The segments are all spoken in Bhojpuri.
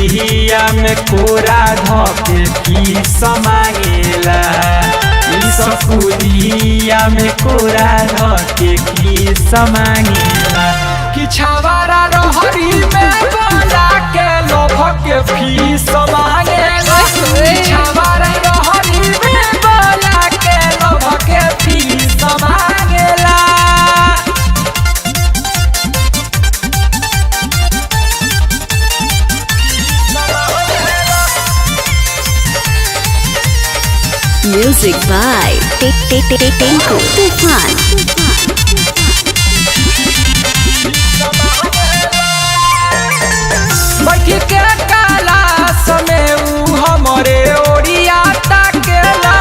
स्कूलिया में कोरा धके फीस मांगेला। स्कूलिया में कोरा धके फीस मांगेला। कि छावारा रहरी में बोला के लोभ के फीस मांगेला। छावारा रहरी में बोला के लोभ के फीस मांगेला। Music by Tinku Tufan. बैठी के काला समय हमरे ओरिया ताकेला।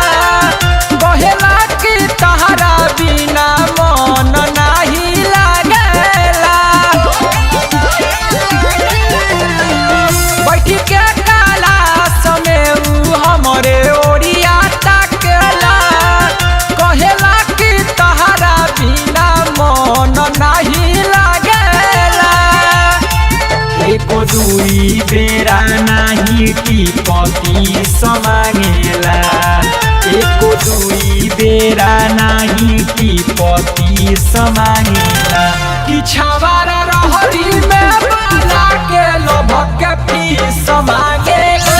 बहेला की तहरा बिना मन नाही लागेला। बैठी के काला समय हमरे ओरिया ताकेला। कहेला की तहरा बिना मन नाही लागेला। एको दुई बेरा नाही टिपकी समांगेला। एको दुई बेरा नाही टिपकी समांगेला। कि छावारा रहरी में बोला के लोभ के फीस मांगेला।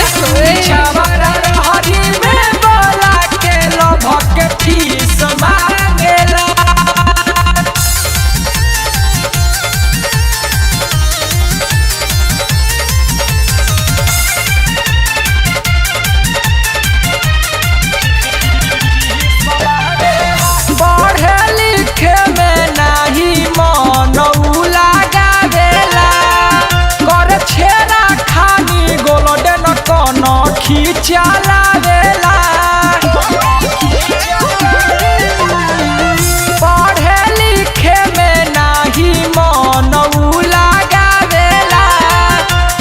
छावारा रहरी में बोला के लोभ के फीस मांगेला। खींचाला वेला पढ़े लिखे में नाही मन लगावेला।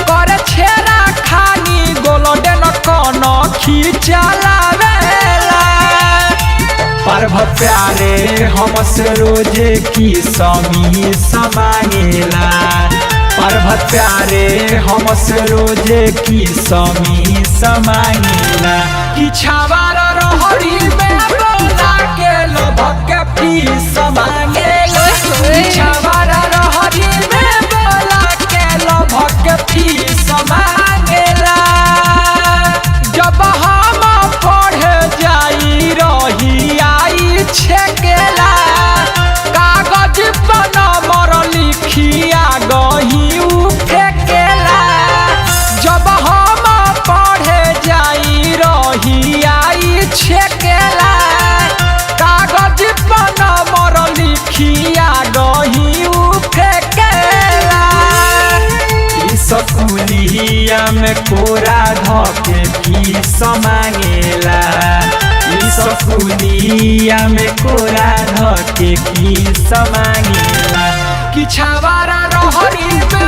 कर छेरा खानी गोल्डन कन खींचाला वेला। पर्व प्यारे हमसे रोजे की समी समांगेला। पर्व प्यारे हमसे रोजे की समी समांगेला। कि छावारा रहरी में बोला के लोभ के फीस मांगेला। छावारा रहरी में बोला के लोभ के फीस मांगेला। जब हम पढ़े जाई रही आई छेकेला। कागज पर नंबर लिखिया गही फेकेला। जब हम पढ़े जाई रही आई छेकेला। कागज पर नंबर लिखिया गही फेकेला। स्कूलिया में कोरा धके फीस मांगेला। स्कूलिया में कोरा धके फीस मांगेला। कि छावारा रहरी में